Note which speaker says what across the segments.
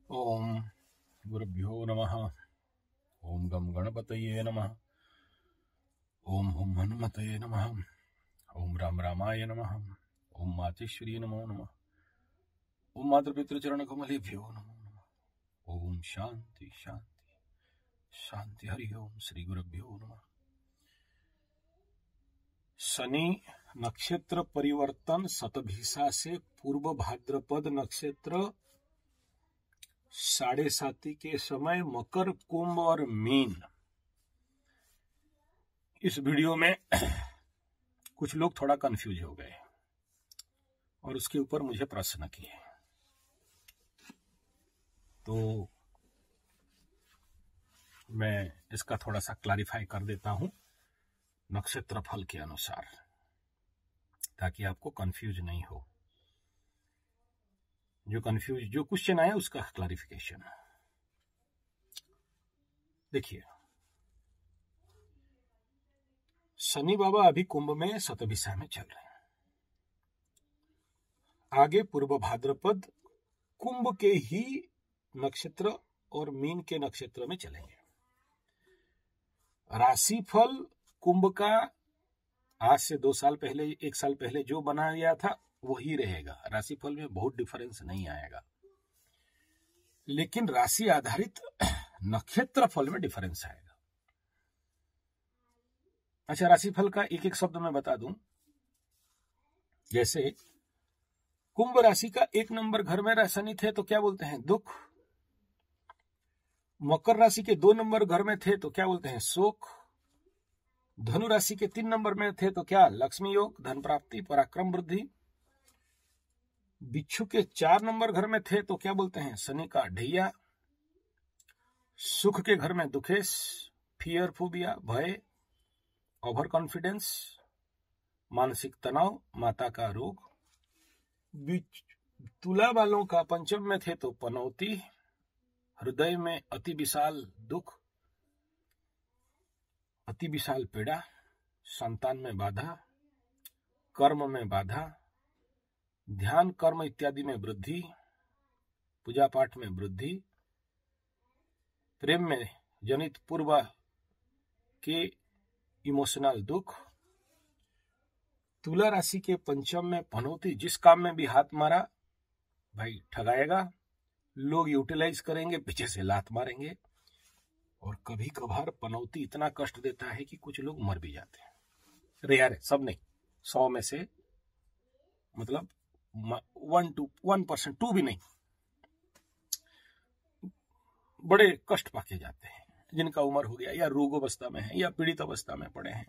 Speaker 1: ओम गुरुभ्यो नमः। ओम गम गणपतये नमः। ओम हुम हनुमतये नमः। ओम राम रामाय नमः। ओम मातेश्वरी नमो नमः। ओम मातृपितृचरण कमलेभ्यो नमो नमः। ओम शांति शांति शांति। हरि ओम श्री गुरुभ्यो नमः। शनि नक्षत्र परिवर्तन शतभिषा से पूर्व भाद्रपद नक्षत्र 7:30 के समय मकर, कुंभ और मीन। इस वीडियो में कुछ लोग थोड़ा कंफ्यूज हो गए और उसके ऊपर मुझे प्रश्न किए, तो मैं इसका थोड़ा सा क्लैरिफाई कर देता हूं नक्षत्र फल के अनुसार, ताकि आपको कंफ्यूज नहीं हो। जो क्वेश्चन आया उसका क्लैरिफिकेशन। देखिए, शनि बाबा अभी कुंभ में शतभिषा में चल रहे हैं। आगे पूर्व भाद्रपद कुंभ के ही नक्षत्र और मीन के नक्षत्र में चलेंगे। राशिफल कुंभ का आज से 2 साल पहले, 1 साल पहले जो बना गया था वही रहेगा। राशिफल में बहुत डिफरेंस नहीं आएगा, लेकिन राशि आधारित नक्षत्र फल में डिफरेंस आएगा। अच्छा, राशिफल का एक एक शब्द मैं बता दूं। जैसे कुंभ राशि का 1 नंबर घर में शनि थे तो क्या बोलते हैं? दुख। मकर राशि के 2 नंबर घर में थे तो क्या बोलते हैं? शोक। धनु राशि के 3 नंबर में थे तो क्या? लक्ष्मी योग, धन प्राप्ति, पराक्रम वृद्धि। बिच्छू के 4 नंबर घर में थे तो क्या बोलते हैं? शनि का ढैया। सुख के घर में दुखेश, फियर, फोबिया, भय, ओवर कॉन्फिडेंस, मानसिक तनाव, माता का रोग। तुला वालों का 5 में थे तो पनौती, हृदय में अति विशाल दुख, अति विशाल पीड़ा, संतान में बाधा, कर्म में बाधा, ध्यान कर्म इत्यादि में वृद्धि, पूजा पाठ में वृद्धि, प्रेम में जनित पूर्व के इमोशनल दुख। तुला राशि के 5 में पनौती, जिस काम में भी हाथ मारा भाई ठगाएगा, लोग यूटिलाइज करेंगे, पीछे से लात मारेंगे। और कभी कभार पनौती इतना कष्ट देता है कि कुछ लोग मर भी जाते हैं। रेयर है, सब नहीं, 100 में से मतलब 1% 2 भी नहीं, बड़े कष्ट पाके जाते हैं जिनका उम्र हो गया या रोग अवस्था में है या पीड़ित अवस्था में पड़े हैं,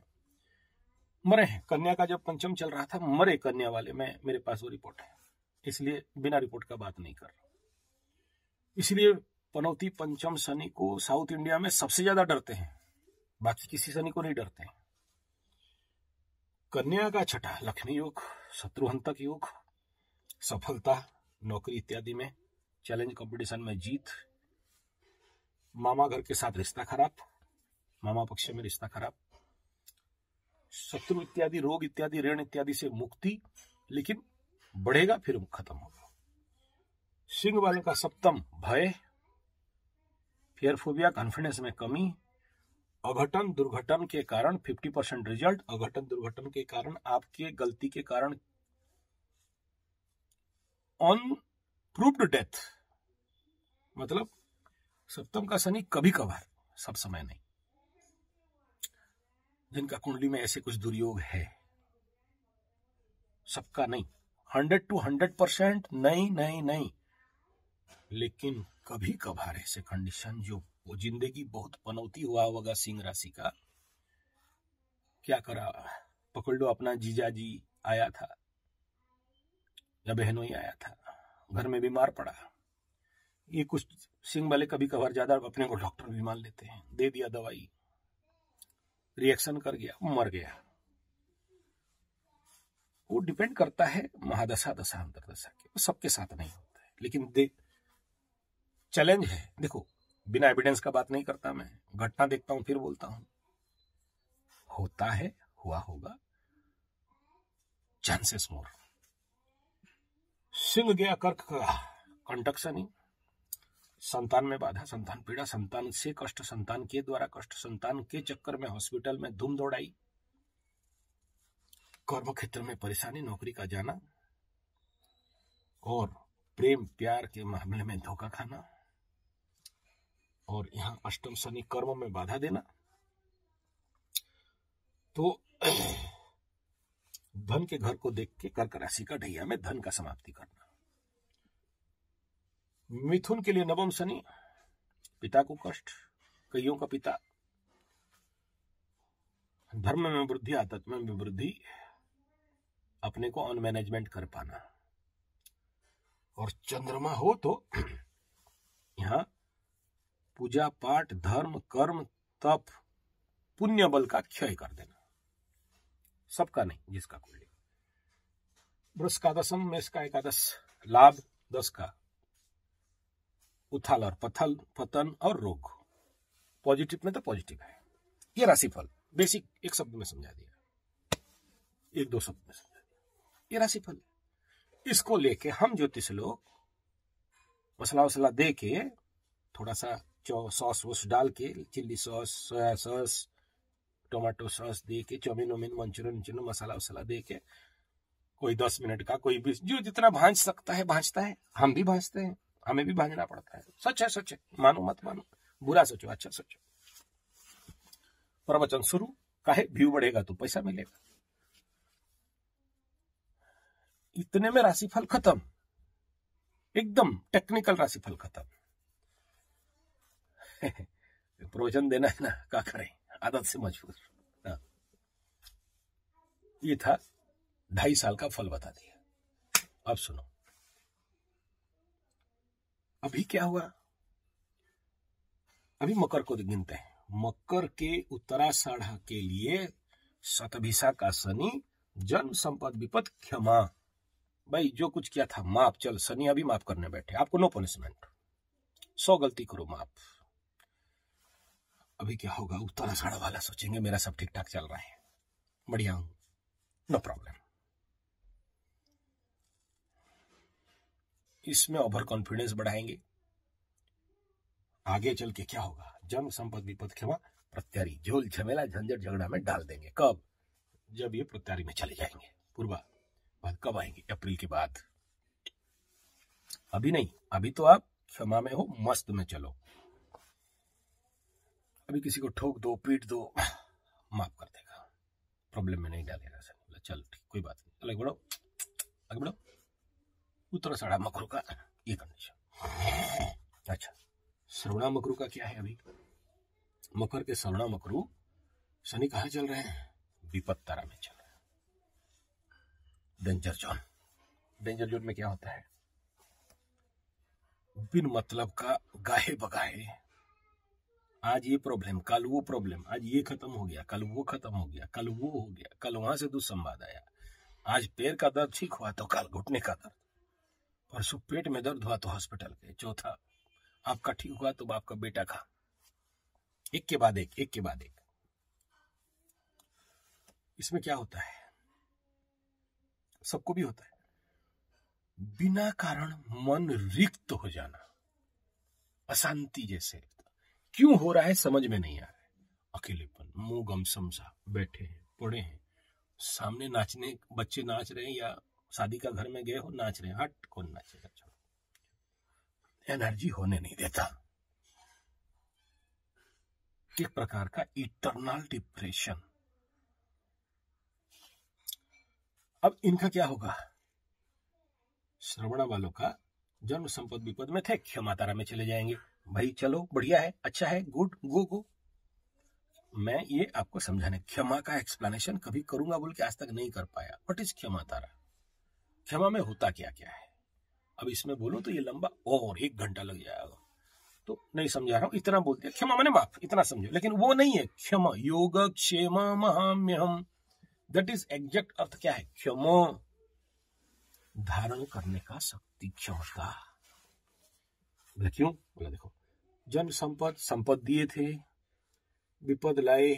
Speaker 1: मरे हैं। कन्या का जब 5 चल रहा था, मरे कन्या वाले, मेरे पास वो रिपोर्ट है, इसलिए बिना रिपोर्ट का बात नहीं कर रहा। इसलिए पनौती 5 शनि को साउथ इंडिया में सबसे ज्यादा डरते हैं, बाकी किसी शनि को नहीं डरते हैं। कन्या का 6 लक्ष्मी योग, शत्रुहंतक योग, सफलता नौकरी इत्यादि में, चैलेंज कंपटीशन में जीत, मामा घर के साथ रिश्ता खराब, मामा पक्ष में रिश्ता खराब, शत्रु इत्यादि, रोग इत्यादि, ऋण इत्यादि से मुक्ति, लेकिन बढ़ेगा फिर खत्म होगा। सिंह वाले का 7 भय, फियर, फोबिया, कॉन्फिडेंस में कमी, अघटन दुर्घटन के कारण 50% रिजल्ट, अघटन दुर्घटन के कारण, आपके गलती के कारण अनप्रूव्ड डेथ। मतलब 7 का शनि कभी कभार, सब समय नहीं। जिनका कुंडली में ऐसे कुछ दुर्योग है, सबका नहीं, 100 to 100% नहीं, लेकिन कभी कभार ऐसे कंडीशन जो वो जिंदगी बहुत पनौती हुआ होगा। सिंह राशि का क्या करा, पकड़ लो अपना जीजा जी आया था या बहनों ही आया था, घर में बीमार पड़ा। ये कुछ सिंह वाले कभी कभार ज्यादा अपने को डॉक्टर भी मान लेते हैं, दे दिया दवाई, रिएक्शन कर गया, मर गया। वो डिपेंड करता है महादशा, दशा, अंतरदशा के, वो सबके साथ नहीं होता है। लेकिन चैलेंज है। देखो, बिना एविडेंस का बात नहीं करता मैं, घटना देखता हूं फिर बोलता हूं। होता है, हुआ होगा, चांसेस मोर। सिंह गया कर्क का कंटक शनि, संतान में बाधा, संतान पीड़ा, संतान से कष्ट, संतान के द्वारा कष्ट, संतान के चक्कर में हॉस्पिटल में धूम दौड़ाई, कर्म क्षेत्र में परेशानी, नौकरी का जाना, और प्रेम प्यार के मामले में धोखा खाना, और यहाँ अष्टम शनि कर्म में बाधा देना। तो धन के घर को देख के कर्क राशि का ढैया में धन का समाप्ति करना। मिथुन के लिए नवम शनि, पिता को कष्ट, कईयों का पिता, धर्म में वृद्धि, आध्यात्म में वृद्धि, अपने को अनमैनेजमेंट कर पाना। और चंद्रमा हो तो यहां पूजा पाठ, धर्म, कर्म, तप, पुण्य बल का क्षय कर देना, सबका नहीं, जिसका कुंडली। वृष का दशम, मेष का एकादश, लाभ 10 का, उथल और पथल, पतन और रोग। पॉजिटिव में तो पॉजिटिव है। ये राशिफल बेसिक एक शब्द में समझा दिया, एक दो शब्द में समझा दिया, ये राशिफल है। इसको लेके हम ज्योतिष लोग मसला वसला दे के, थोड़ा सा सॉस वॉस डाल के, chilli sauce, soya sauce, tomato sauce दे के, चाउमीन वोमिन, मंचूरियन मसाला वसाला दे के, कोई 10 मिनट का, कोई 20, जो जितना भांज सकता है भांजता है। हम भी भांजते हैं, हमें भी भांजना पड़ता है। सच है, सच है, मानो मत मानो, बुरा सोचो अच्छा सोचो। प्रवचन शुरू, काहे व्यू बढ़ेगा तो पैसा मिलेगा। इतने में राशिफल खत्म, एकदम टेक्निकल राशिफल खत्म। प्रवचन देना है ना, क्या करें, आदत से मजबूर। ये था 2.5 साल का फल बता दिया। अब सुनो, अभी क्या हुआ, अभी मकर को गिनते हैं। मकर के उत्तराषाढ़ के लिए शतभिषा का शनि, जन्म संपद विपद क्षमा। भाई जो कुछ किया था माफ, चल शनि अभी माफ करने बैठे, आपको नो पनिशमेंट, 100 गलती करो माफ। अभी क्या होगा, उत्तराषाढ़ वाला सोचेंगे मेरा सब ठीक ठाक चल रहा है, बढ़िया हूं, नो प्रॉब्लम। इसमें ओवर कॉन्फिडेंस बढ़ाएंगे। आगे चल के क्या होगा, जन्म संपद विपद क्षमा, प्रत्यारी झोल झमेला झंझट झगड़ा में डाल देंगे। कब, जब ये प्रत्यारी में चले जाएंगे। पूर्वा बाद कब आएंगे, अप्रैल के बाद, अभी नहीं। अभी तो आप क्षमा में हो, मस्त में चलो। अभी किसी को ठोक दो, पीट दो, माफ कर देगा, प्रॉब्लम में नहीं डालेगा। चल ठीक, कोई बात नहीं, आगे बढ़ो, आगे बढ़ो। उत्तराषाढ़ मकरू का ये कंडीशन। अच्छा, श्रवणा मकरू का क्या है। अभी मकर के श्रवणा मकरू शनि कहाँ चल रहे हैं, विपद तारा में चल रहे हैं, डेंजर जोन। डेंजर जोन में क्या होता है, बिन मतलब का गाहे बगाहे, आज ये प्रॉब्लम, कल वो प्रॉब्लम, आज ये खत्म हो गया, कल वो खत्म हो गया, कल वो हो गया, कल वहां से दुस्संवाद आया, आज पैर का दर्द ठीक हुआ तो कल घुटने का दर्द, परसों पेट में दर्द हुआ तो हॉस्पिटल गए, चौथा आपका ठीक हुआ तो आपका बेटा का, एक के बाद एक, एक के बाद एक। इसमें क्या होता है, सबको भी होता है, बिना कारण मन रिक्त हो जाना, अशांति जैसे। क्यों हो रहा है समझ में नहीं आ रहा है। अकेलेपन, मुंह गमसम सा, बैठे हैं, पड़े हैं, सामने नाचने, बच्चे नाच रहे हैं या शादी का घर में गए हो, नाच रहे हैं, हट कौन नाचेगा, छोड़ो, एनर्जी होने नहीं देता। एक प्रकार का इटर्नल डिप्रेशन। अब इनका क्या होगा, श्रवणा वालों का जन्म संपद विपद में थे, क्षमा तारा में चले जाएंगे। भाई चलो बढ़िया है, अच्छा है, गुड, गो गो। मैं ये आपको समझाने, क्षमा का एक्सप्लेनेशन कभी करूंगा बोल के आज तक नहीं कर पाया। व्हाट इज क्षमा तारा, क्षमा में होता क्या क्या है। अब इसमें बोलूं तो ये लंबा और 1 घंटा लग जाएगा, तो नहीं समझा रहा हूं, इतना बोलते हैं क्षमा माने माफ, इतना समझो। लेकिन वो नहीं है क्षमा, योग क्षेम महाम्यहम, दैट इज एग्जैक्ट अर्थ क्या है, क्षमा, धारण करने का शक्ति, क्षमता। बोला क्यों, बोला देखो, जन्म संपद दिए थे, विपद लाए,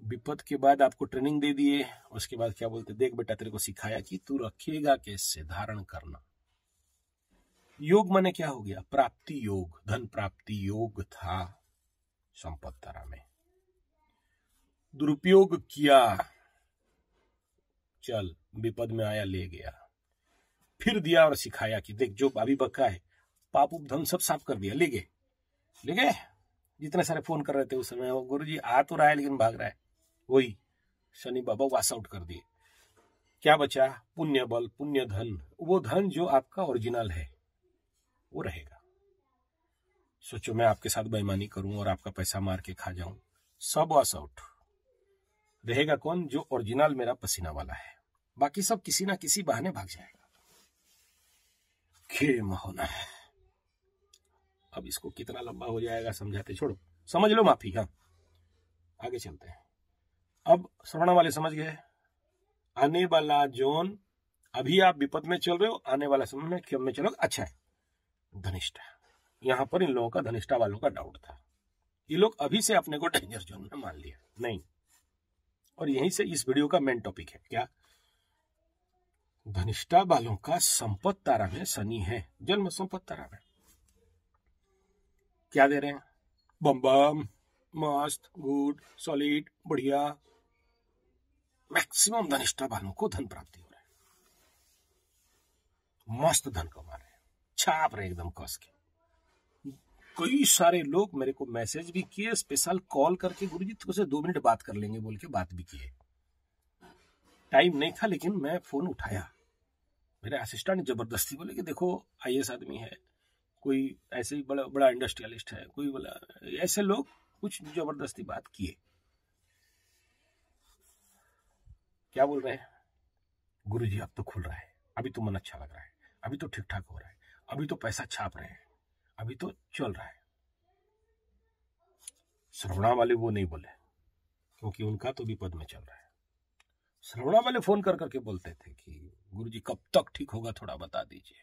Speaker 1: विपद के बाद आपको ट्रेनिंग दे दिए, उसके बाद क्या बोलते, देख बेटा तेरे को सिखाया कि तू रखेगा कैसे, धारण करना। योग माने क्या हो गया? प्राप्ति योग, धन प्राप्ति योग था संपत्ति तारा में। दुरुपयोग किया, चल विपद में आया ले गया, फिर दिया और सिखाया कि देख जो अभी बका है पाप धन सब साफ कर दिया, ले गए। जितने सारे फोन कर रहे थे उस समय, गुरुजी आ तो रहा है लेकिन भाग रहा है, वही शनि बाबा वास आउट कर दिए। क्या बचा? पुण्य बल, पुण्य धन, वो धन जो आपका ओरिजिनल है वो रहेगा। सोचो मैं आपके साथ बेईमानी करूं और आपका पैसा मार के खा जाऊं, सब वास आउट रहेगा। कौन? जो ओरिजिनल मेरा पसीना वाला है, बाकी सब किसी ना किसी बहाने भाग जाएगा। खेम होना है। अब इसको कितना लंबा हो जाएगा समझाते, छोड़ो, समझ लो माफी। हाँ, आगे चलते हैं। अब श्रवण वाले समझ गए। आने वाला जोन, अभी आप विपद में चल रहे हो, आने वाला समय में खेम में चलोगे, अच्छा है। धनिष्ठा, यहां पर इन लोगों का, धनिष्ठा वालों का डाउट था। ये लोग अभी से अपने को डेंजर जोन में मान लिया नहीं। और यहीं से इस वीडियो का मेन टॉपिक है क्या? धनिष्ठा वालों का संपत्ति तारा में शनि है, जन्म संपत्ति तारा में। क्या दे रहे हैं? बम बम, मस्त, गुड, सॉलिड, बढ़िया। मैक्सिमम धनिष्ठा वालों को धन प्राप्ति हो रहा है, मस्त धन कमा रहे हैं, छाप रहे एकदम कस के। कई सारे लोग मेरे को मैसेज भी किए, स्पेशल कॉल करके, गुरुजी तुमसे 2 मिनट बात कर लेंगे बोल के बात भी किए। टाइम नहीं था लेकिन मैं फोन उठाया। मेरे असिस्टेंट जबरदस्ती बोले कि देखो आईएएस आदमी है, कोई ऐसे ही बड़ा बड़ा इंडस्ट्रियलिस्ट है, कोई बोला, ऐसे लोग कुछ जबरदस्ती बात किए। क्या बोल रहे हैं? गुरुजी अब तो खुल रहा है, अभी तो मन अच्छा लग रहा है, अभी तो ठीक ठाक हो रहा है, अभी तो पैसा छाप रहे हैं, अभी तो चल रहा है। श्रवणा वाले वो नहीं बोले क्योंकि उनका तो विपद में चल रहा है। श्रवणा वाले फोन कर करके बोलते थे कि गुरुजी कब तक ठीक होगा, थोड़ा बता दीजिए।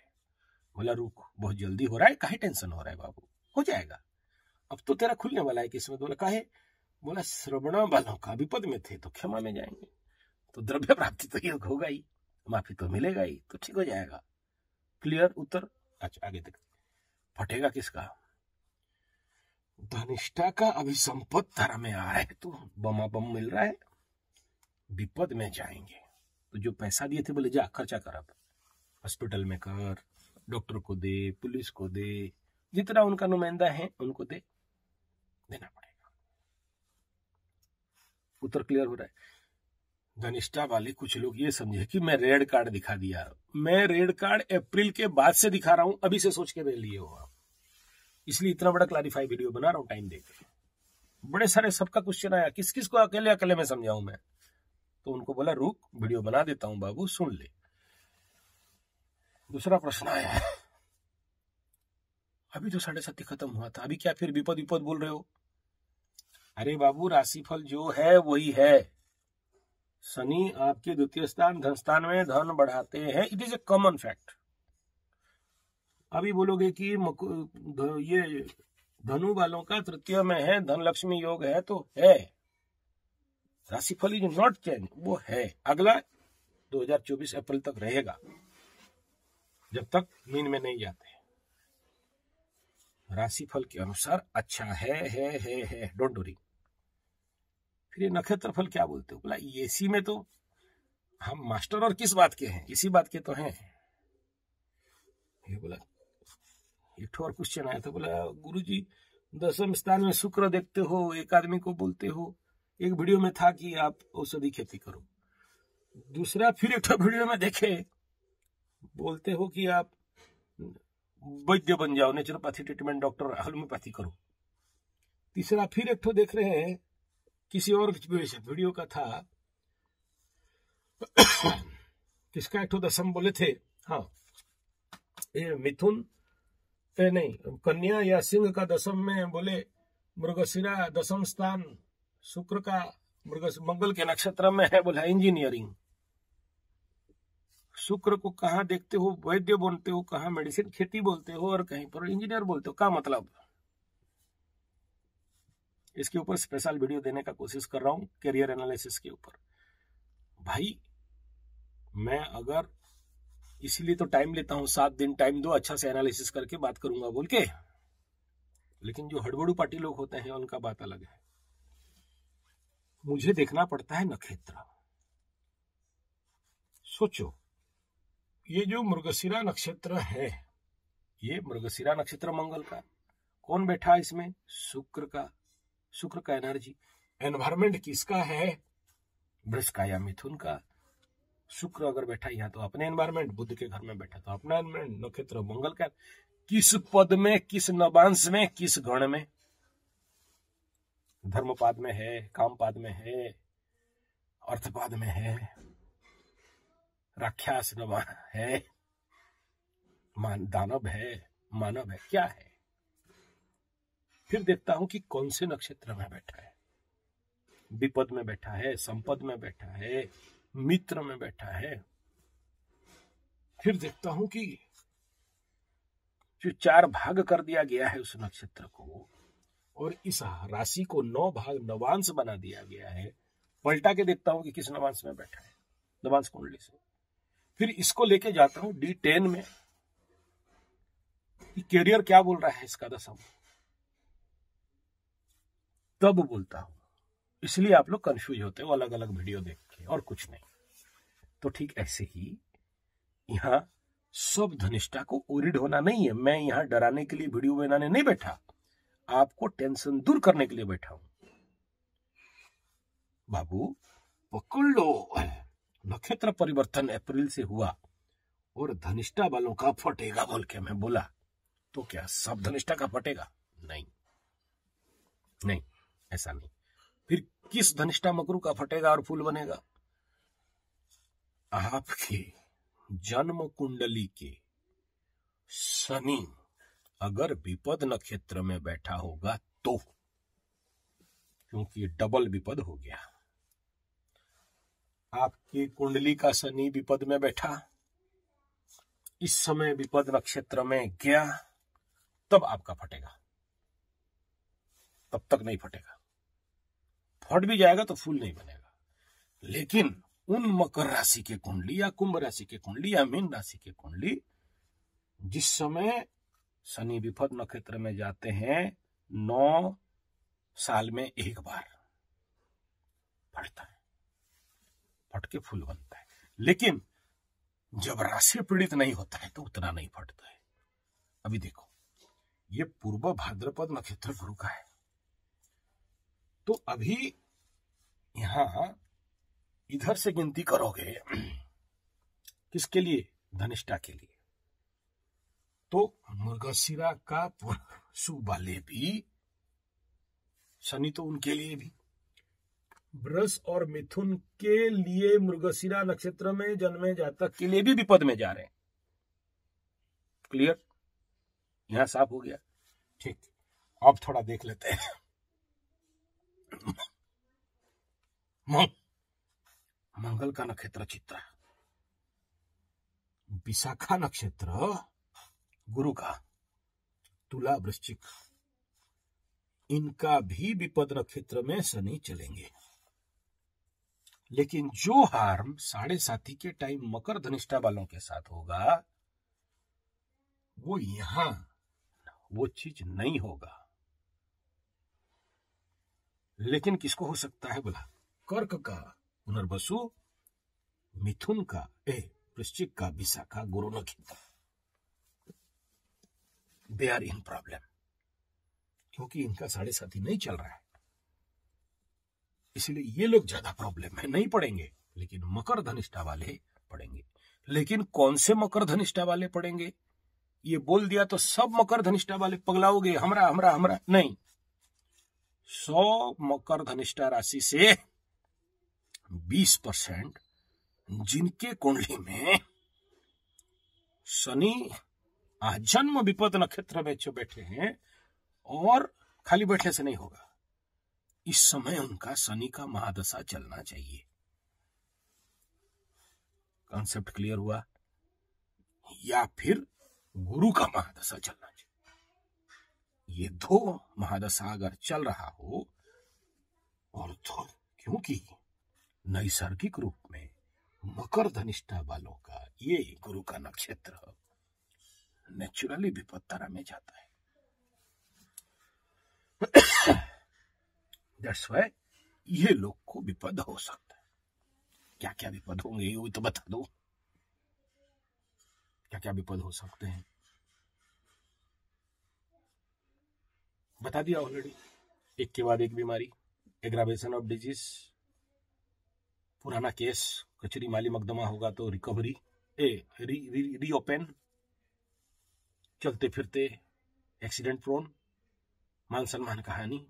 Speaker 1: बोला रुक, बहुत जल्दी हो रहा है, काहे टेंशन हो रहा है बाबू, हो जाएगा, अब तो तेरा खुलने वाला है किस्मत। बोला काहे? बोला श्रवणा वालों का विपद में थे तो क्षमा में जाएंगे, तो द्रव्य प्राप्ति तो योग होगा ही, माफी तो मिलेगा ही, तो ठीक हो जाएगा। क्लियर उत्तर। अच्छा आगे तक फटेगा किसका? धनिष्ठा का अभी संपत्ति तारा में आ रहा है तो बमा बम मिल रहा है, विपद में जाएंगे तो जो पैसा दिए थे बोले जा खर्चा कर, अब हॉस्पिटल में कर, डॉक्टर को दे, पुलिस को दे, जितना उनका नुमाइंदा है उनको देना पड़ेगा। उत्तर क्लियर हो रहा है? धनिष्ठा वाले कुछ लोग ये समझे कि मैं रेड कार्ड दिखा दिया, मैं रेड कार्ड अप्रैल के बाद से दिखा रहा हूं, अभी से सोच के लिए हो आप, इसलिए इतना बड़ा क्लैरिफाई वीडियो बना रहा हूं टाइम देकर। बड़े सारे सबका क्वेश्चन आया, किस किस को अकेले अकेले में समझाऊं मैं, तो उनको बोला रुक वीडियो बना देता हूं बाबू, सुन ले। दूसरा प्रश्न आया, अभी तो 7:30 खत्म हुआ था, अभी क्या फिर विपद बोल रहे हो? अरे बाबू राशिफल जो है वही है। शनि आपके द्वितीय स्थान धन स्थान में धन बढ़ाते हैं, it is a common fact. अभी बोलोगे कि ये धनु वालों का तृतीय में है, धन लक्ष्मी योग है, तो है, राशिफल इज नॉट चेंज, वो है। अगला 2024 अप्रैल तक रहेगा, जब तक मीन में नहीं जाते। राशिफल के अनुसार अच्छा है, डोंट वरी। फिर ये नक्षत्र फल क्या बोलते हो? बोला इसी में तो हम मास्टर और किस बात के हैं, इसी बात के तो हैं। ये बोला एक और क्वेश्चन आया था, बोला गुरुजी 10वें स्थान में शुक्र देखते हो, एक आदमी को बोलते हो, एक वीडियो में था कि आप औषधि खेती करो, दूसरा फिर एक वीडियो में देखे बोलते हो कि आप वैद्य बन जाओ, नेचुरोपैथी ट्रीटमेंट, डॉक्टर होम्योपैथी करो, तीसरा फिर एक देख रहे हैं किसी और वीडियो का था किसका, एक दशम बोले थे, हाँ ये मिथुन नहीं कन्या या सिंह का दशम में बोले मृगशिरा दशम स्थान शुक्र का मंगल के नक्षत्र में है, बोला इंजीनियरिंग। शुक्र को कहाँ देखते हो वैद्य बोलते हो, कहाँ मेडिसिन खेती बोलते हो, और कहीं पर इंजीनियर बोलते हो, क्या मतलब? इसके ऊपर स्पेशल वीडियो देने का कोशिश कर रहा हूं, करियर एनालिसिस के ऊपर। भाई मैं अगर इसीलिए तो टाइम लेता हूं, 7 दिन टाइम दो, अच्छा से एनालिसिस करके बात करूंगा बोल के। लेकिन जो हड़बड़ू पार्टी लोग होते हैं उनका बात अलग है। मुझे देखना पड़ता है नक्षत्र। सोचो, ये जो मृगशिरा नक्षत्र है, ये मृगशिरा नक्षत्र मंगल का, कौन बैठा इसमें? शुक्र का। शुक्र का एनर्जी। एनवायरमेंट किसका है? वृष का या मिथुन का। शुक्र अगर बैठा यहाँ तो अपने एनवायरमेंट, बुध के घर में बैठा तो अपना एनवायरमेंट। नक्षत्र मंगल का किस पद में, किस नवांश में, किस गण में? धर्मपाद में है, कामपाद में है, अर्थपाद में है, राक्षस है, दानव है, मानव है, क्या है? फिर देखता हूं कि कौन से नक्षत्र में बैठा है। विपद में बैठा है, संपद में बैठा है, मित्र में बैठा है। फिर देखता हूं कि जो 4 भाग कर दिया गया है उस नक्षत्र को, और इस राशि को 9 भाग नवांश बना दिया गया है, पलटा के देखता हूं कि किस नवांश में बैठा है, नवांश कुंडली से। फिर इसको लेके जाता हूं D10 में, कैरियर क्या बोल रहा है इसका दशम, तब बोलता हूं। इसलिए आप लोग कंफ्यूज होते हो अलग अलग वीडियो देख के, और कुछ नहीं। तो ठीक ऐसे ही यहां सब धनिष्ठा को ओरिड होना नहीं है। मैं यहां डराने के लिए वीडियो बनाने नहीं बैठा, आपको टेंशन दूर करने के लिए बैठा हूं। बाबू पकड़ लो, नक्षत्र परिवर्तन अप्रैल से हुआ और धनिष्ठा वालों का फटेगा बोल के मैं बोला, तो क्या सब धनिष्ठा का फटेगा? नहीं नहीं, ऐसा नहीं। फिर किस धनिष्ठा मकरू का फटेगा और फूल बनेगा? आपके जन्म कुंडली के शनि अगर विपद नक्षत्र में बैठा होगा तो, क्योंकि डबल विपद हो गया। आपकी कुंडली का शनि विपद में बैठा, इस समय विपद नक्षत्र में गया, तब आपका फटेगा, तब तक नहीं फटेगा। फट भी जाएगा तो फूल नहीं बनेगा। लेकिन उन मकर राशि के कुंडली या कुंभ राशि के कुंडली या मीन राशि के कुंडली जिस समय शनि विपद नक्षत्र में जाते हैं, 9 साल में एक बार फटता है, फट के फूल बनता है। लेकिन जब राशि पीड़ित नहीं होता है तो उतना नहीं फटता है। अभी देखो, ये पूर्व भाद्रपद नक्षत्र गुरु का है, तो अभी यहां इधर से गिनती करोगे किसके लिए? धनिष्ठा के लिए। तो मृगशिरा का पशु वाले भी, शनि तो उनके लिए भी, वृष और मिथुन के लिए मृगशिरा नक्षत्र में जन्मे जातक के लिए भी विपद में जा रहे हैं। क्लियर? यहां साफ हो गया। ठीक, अब थोड़ा देख लेते हैं। मंगल का नक्षत्र चित्रा, विशाखा नक्षत्र गुरु का, तुला वृश्चिक, इनका भी विपद नक्षत्र में शनि चलेंगे। लेकिन जो हार्म 7.5 के टाइम मकर धनिष्ठा वालों के साथ होगा, वो यहां वो चीज नहीं होगा। लेकिन किसको हो सकता है बोला? कर्क का पुनर्वसु, मिथुन का वृश्चिक का विशाखा गुरु नक्षत्र, दे आर इन प्रॉब्लम, क्योंकि इनका 7.5 नहीं चल रहा है। इसलिए ये लोग ज्यादा प्रॉब्लम में नहीं पड़ेंगे, लेकिन मकर धनिष्ठा वाले पड़ेंगे। लेकिन कौन से मकर धनिष्ठा वाले पड़ेंगे? ये बोल दिया तो सब मकर धनिष्ठा वाले पगलाओगे, हमरा हमरा हमरा नहीं। 100 मकर धनिष्ठा राशि से 20% जिनके कुंडली में शनि जन्म विपद नक्षत्र में जो बैठे हैं, और खाली बैठने से नहीं होगा, इस समय उनका शनि का महादशा चलना चाहिए। कॉन्सेप्ट क्लियर हुआ? या फिर गुरु का महादशा चलना चाहिए। ये 2 महादशा अगर चल रहा हो, और तो क्योंकि नैसर्गिक रूप में मकर धनिष्ठा वालों का ये गुरु का नक्षत्र नेचुरली विपद तारा में जाता है। दैट्स व्हाई ये लोग को विपद हो सकता है। क्या क्या विपद होंगे वो तो बता दो, क्या क्या विपद हो सकते हैं बता दिया ऑलरेडी। एक के बाद एक बीमारी, एग्रावेशन ऑफ डिजीज, पुराना केस कचरी माली मकदमा होगा तो रिकवरी, रीओपन, चलते फिरते एक्सीडेंट प्रोन, मान सम्मान का हानि,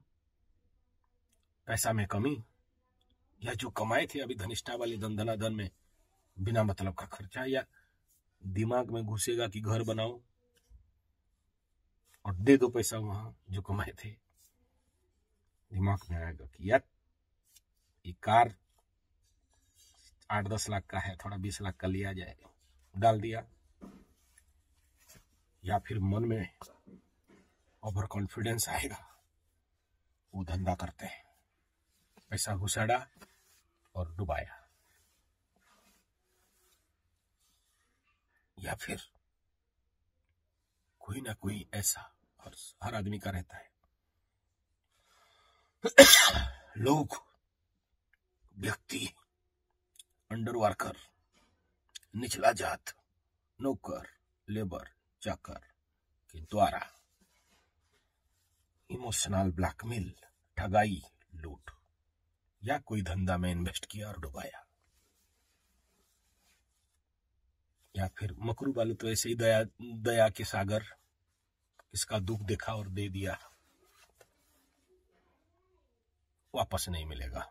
Speaker 1: पैसा में कमी, या जो कमाए थे अभी धनिष्ठा वाले धनाधन में बिना मतलब का खर्चा, या दिमाग में घुसेगा कि घर बनाओ और दे दो पैसा वहां जो कमाए थे। दिमाग में आएगा कि यार ये कार 8-10 लाख का है, थोड़ा 20 लाख का लिया जाए, डाल दिया। या फिर मन में ओवर कॉन्फिडेंस आएगा, वो धंधा करते हैं, पैसा घुसाड़ा और डुबाया। या फिर कोई ना कोई ऐसा हर आदमी का रहता है, लोग, व्यक्ति, अंडर वर्कर, निचला जात, नौकर, लेबर, चाकर के द्वारा इमोशनल ब्लैकमेल, ठगाई, लूट, या कोई धंधा में इन्वेस्ट किया और डुबाया। या फिर मकरू वाले तो ऐसे ही दया के सागर, इसका दुख देखा और दे दिया, वापस नहीं मिलेगा।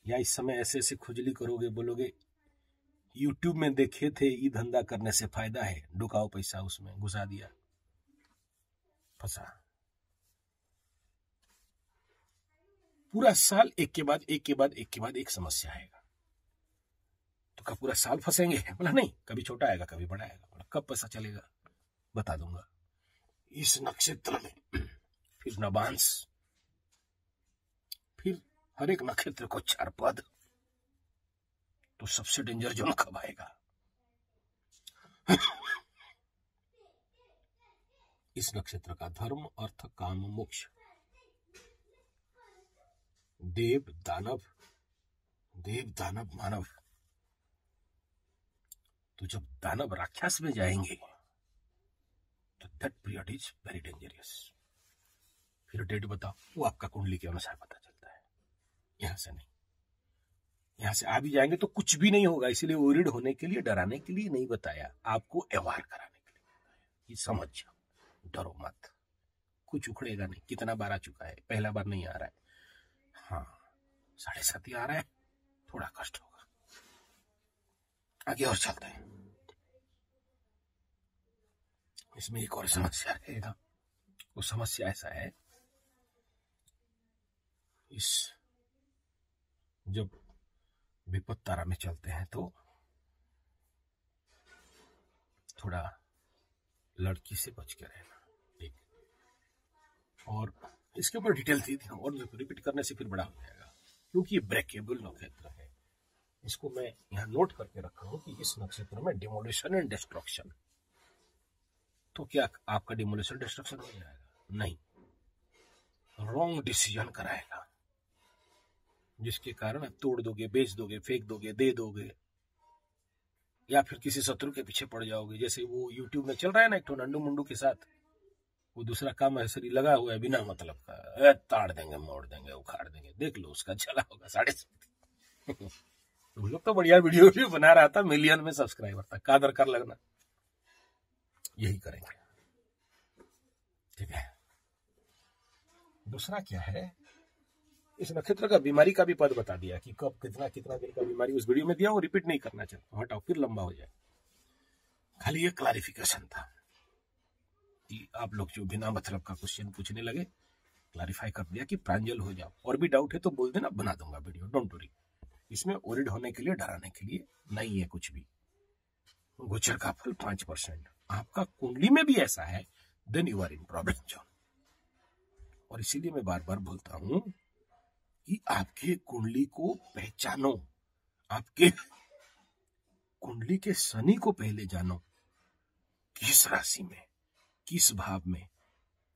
Speaker 1: या इस समय ऐसे ऐसे खुजली करोगे, बोलोगे यूट्यूब में देखे थे ये धंधा करने से फायदा है, डुकाओ पैसा, उसमें घुसा दिया, फंसा। पूरा साल एक के बाद एक के बाद एक के बाद एक समस्या आएगा। तो कब पूरा साल फंसेंगे? बोला नहीं, कभी छोटा आएगा कभी बड़ा आएगा। बोला कब पैसा चलेगा? बता दूंगा। इस नक्षत्र में फिर नवांश, फिर हर एक नक्षत्र को 4 पद, तो सबसे डेंजर जोन कब आएगा? इस नक्षत्र का धर्म, अर्थ, काम, मोक्ष, देव दानव मानव। तो जब दानव राक्षस में जाएंगे तो that period is very dangerous. फिर डेट बताओ, वो आपका कुंडली के अनुसार पता चलता है, यहां से नहीं। यहां से आ भी जाएंगे तो कुछ भी नहीं होगा, इसलिए ओरिड होने के लिए, डराने के लिए नहीं बताया, आपको अवेयर कराने के लिए। ये समझ जाओ, डरो मत, कुछ उखड़ेगा नहीं। कितना बार आ चुका है, पहला बार नहीं आ रहा है। हाँ, 7.5 आ रहा है, थोड़ा कष्ट होगा। आगे और चलते हैं। इसमें एक और समस्या रहेगा। वो समस्या ऐसा है, इस जब विपद तारा में चलते हैं तो थोड़ा लड़की से बच के रहना। ठीक, और इसके ऊपर डिटेल थी और रिपीट करने से फिर बड़ा हो जाएगा, क्योंकि ये ब्रेकेबल नक्षत्र है। इसको मैं यहाँ नोट करके रखा हूं कि इस नक्षत्र में डिमोलिशन एंड डिस्ट्रक्शन। तो क्या आपका डिमोलिशन डिस्ट्रक्शन हो जाएगा? नहीं, रॉन्ग डिसीजन कराएगा, जिसके कारण आप तोड़ दोगे, बेच दोगे, फेंक दोगे, दे दोगे, या फिर किसी शत्रु के पीछे पड़ जाओगे। जैसे वो यूट्यूब में चल रहा है ना, एक तो नंडू मुंडू के साथ, वो दूसरा काम ऐसे ही लगा हुआ है बिना मतलब का, ताड़ देंगे, मोड़ देंगे, उखाड़ देंगे। देख लो, उसका चला होगा 7.5। तुम लोग तो बढ़िया वीडियो भी बना रहा था, मिलियन में सब्सक्राइबर था, कादर कर लगना। यही करेंगे, ठीक है। दूसरा क्या है, इस नक्षत्र का बीमारी का भी पद बता दिया कि कब कितना दिन का बीमारी उस वीडियो में दिया, वो रिपीट नहीं करना चाहता हूं, हटाओ, फिर लंबा हो जाए। खाली ये क्लैरिफिकेशन था कि आप लोग जो बिना मतलब का क्वेश्चन पूछने लगे, क्लैरिफाई कर दिया कि प्रांजल हो जाओ। और भी डाउट है तो बोल देना, बना दूंगा वीडियो, डोंट वरी। इसमें ओरिड होने के लिए, डराने के लिए नहीं है कुछ भी। गोचर का फल 5%। आपका कुंडली में भी ऐसा है, then you are in problem zone. और इसीलिए मैं बार बार बोलता हूं कि आपके कुंडली को पहचानो, आपके कुंडली के शनि को पहले जानो, किस राशि में, किस भाव में,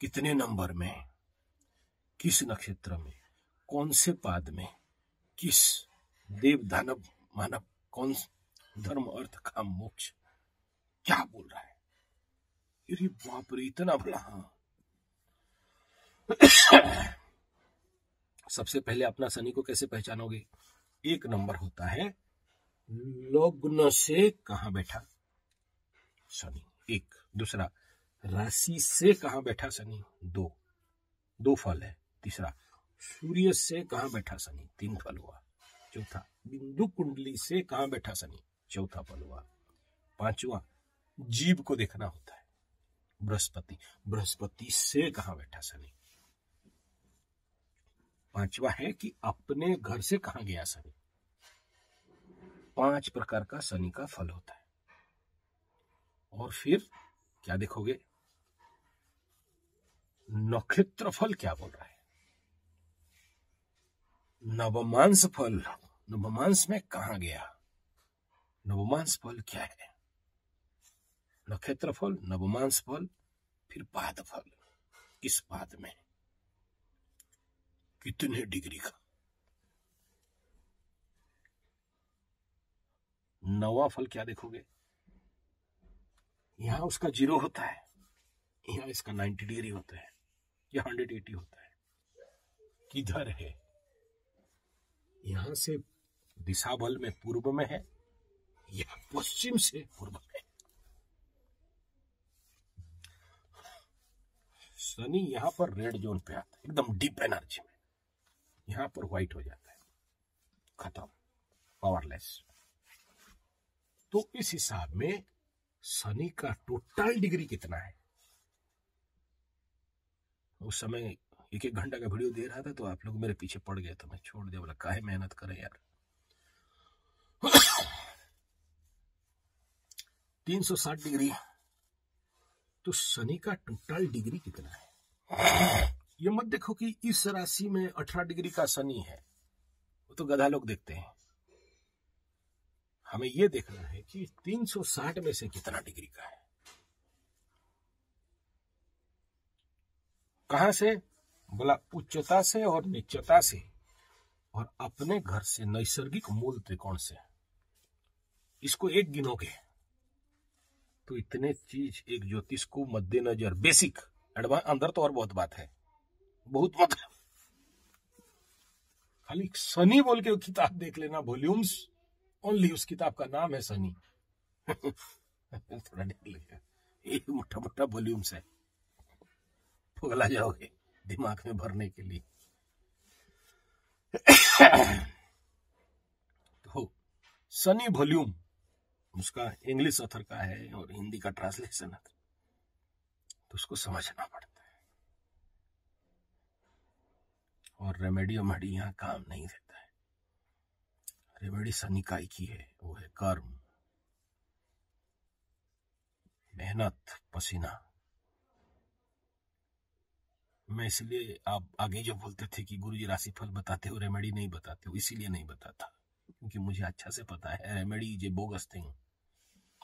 Speaker 1: कितने नंबर में, किस नक्षत्र में, कौन से पाद में, किस देव दानव मानव, कौन धर्म अर्थ काम मोक्ष, क्या बोल रहा है। अरे बाप रे, इतना बड़ा। सबसे पहले अपना शनि को कैसे पहचानोगे? एक नंबर होता है लग्न से कहां बैठा शनि, एक। दूसरा, राशि से कहां बैठा शनि, दो फल है। तीसरा, सूर्य से कहां बैठा शनि, 3 फल हुआ। चौथा, बिंदु कुंडली से कहां बैठा शनि, 4था फल हुआ। 5वां, जीव को देखना होता है, बृहस्पति से कहां बैठा शनि। 5वां है कि अपने घर से कहां गया शनि। 5 प्रकार का शनि का फल होता है। और फिर क्या देखोगे? नक्षत्र फल क्या बोल रहा है, नवमांश फल, नवमांश में कहां गया, नवमांश फल क्या है, नक्षत्र फल, नवमांश फल, फिर पाद फल, किस पाद में, कितने डिग्री का। 9वां फल क्या देखोगे? यहां उसका 0 होता है, यहां इसका 90 डिग्री होता है, या 180 होता है। किधर है? यहां से दिशा बल में पूर्व में है या पश्चिम से पूर्व में। शनि यहां पर रेड जोन पे आता है, एकदम डीप एनर्जी में। यहां पर व्हाइट हो जाता है, खत्म, पावरलेस। तो इस हिसाब में शनि का टोटल डिग्री कितना है? उस समय 1-1 घंटा का वीडियो दे रहा था तो आप लोग मेरे पीछे पड़ गए, तो मैं छोड़ दिया, बोला काहे मेहनत करें यार। 360 डिग्री। तो शनि का टोटल डिग्री कितना है? ये मत देखो कि इस राशि में 18 डिग्री का शनि है, वो तो गधा लोग देखते हैं। हमें ये देखना है कि 360 में से कितना डिग्री का है। कहां से? बोला उच्चता से और नीचता से, और अपने घर से नैसर्गिक मूल त्रिकोण से। इसको एक गिनोगे तो इतने चीज एक ज्योतिष को मद्देनजर, बेसिक, एडवांस, अंदर तो और बहुत बात है, बहुत मतलब। खाली शनि बोल के किताब देख लेना, वॉल्यूम्स ओनली, उस किताब का नाम है शनि। थोड़ा देख लेगा, एक मोटा मोटा वॉल्यूम्स है, पगला जाओगे दिमाग में भरने के लिए। तो शनि वॉल्यूम उसका इंग्लिश अथर का है और हिंदी का ट्रांसलेशन है, तो उसको समझना पड़ता है। और रेमेडी वमेडी यहाँ काम नहीं देता है। रेमेडी शनि का ही है, वो है कर्म, मेहनत, पसीना। मैं इसलिए आप आगे जो बोलते थे कि गुरुजी राशिफल बताते हो, रेमेडी नहीं बताते हो, इसीलिए नहीं बताता, क्योंकि मुझे अच्छा से पता है remedy is a bogus thing,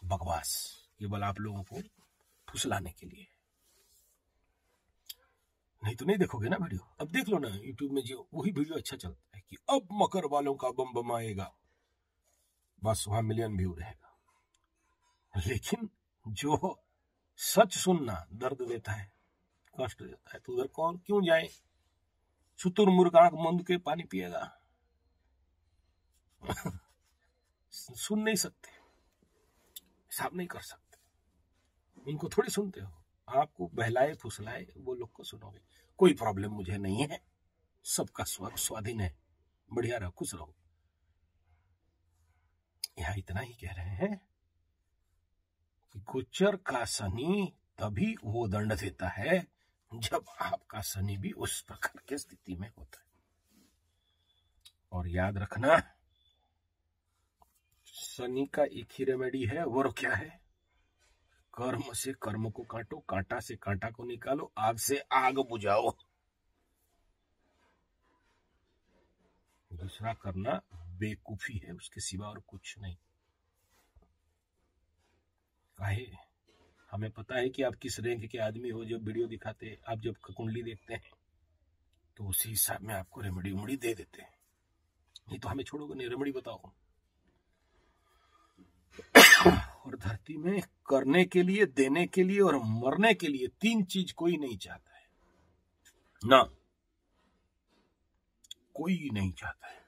Speaker 1: बकवास, केवल आप लोगों को फुसलाने के लिए। नहीं तो नहीं देखोगे ना वीडियो। अब देख लो ना यूट्यूब में, जो वही वीडियो अच्छा चलता है कि अब मकर वालों का बम बम आएगा, बस वहां मिलियन व्यू रहेगा। लेकिन जो सच सुनना दर्द देता है, कष्ट देता है, तो उधर कौन क्यों जाए? शुतुर मुर्ग आंख मूंद के पानी पिएगा। सुन नहीं सकते, हिसाब नहीं कर सकते, उनको थोड़ी सुनते हो। आपको बहलाए फुसलाए वो लोग को सुनोगे। कोई प्रॉब्लम मुझे नहीं है, सबका स्वाधीन है, बढ़िया रहो, खुश रहो। यहां इतना ही कह रहे हैं कि गोचर का शनि तभी वो दंड देता है जब आपका शनि भी उस प्रकार की स्थिति में होता है। और याद रखना, शनि का एक ही रेमेडी है, वो क्या है? कर्म से कर्म को काटो, कांटा से कांटा को निकालो, आग से आग बुझाओ। दूसरा करना बेवकूफी है, उसके सिवा और कुछ नहीं। काहे? हमें पता है कि आप किस रैंक के आदमी हो। जब वीडियो दिखाते, आप जब कुंडली देखते हैं तो उसी हिसाब में आपको रेमेडी उमड़ी दे देते हैं। नहीं तो हमें छोड़ोगे नहीं, रेमेडी बताओ। और धरती में करने के लिए, देने के लिए और मरने के लिए 3 चीज कोई नहीं चाहता है ना, कोई नहीं चाहता है।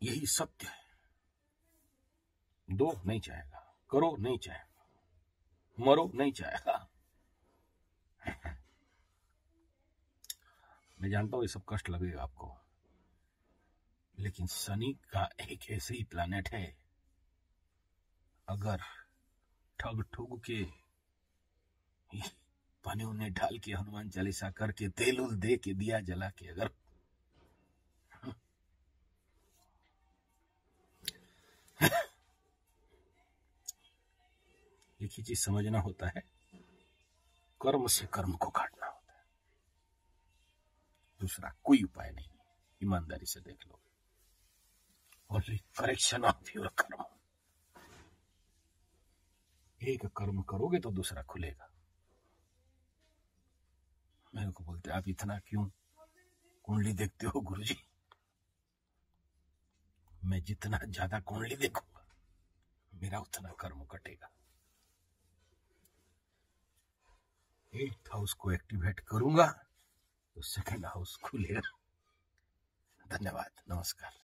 Speaker 1: यही सत्य है। दो नहीं चाहेगा, करो नहीं चाहेगा, मरो नहीं चाहेगा। मैं जानता हूं ये सब कष्ट लगेगा आपको, लेकिन शनि का एक ऐसे ही प्लैनेट है, अगर ठग ठुग के पानी उन्हें डाल के, हनुमान चालीसा करके, तेल उल दे के, दिया जला के, अगर एक ही चीज समझना होता है, कर्म से कर्म को काटना होता है, दूसरा कोई उपाय नहीं है। ईमानदारी से देख लो। ओनली करेक्शन ऑफ योर कर्म। एक कर्म करोगे तो दूसरा खुलेगा। मेरे को बोलते आप इतना क्यों कुंडली देखते हो गुरुजी? मैं जितना ज्यादा कुंडली देखूंगा मेरा उतना कर्म कटेगा। 8th हाउस को एक्टिवेट करूंगा तो 2nd हाउस खुलेगा। धन्यवाद, नमस्कार।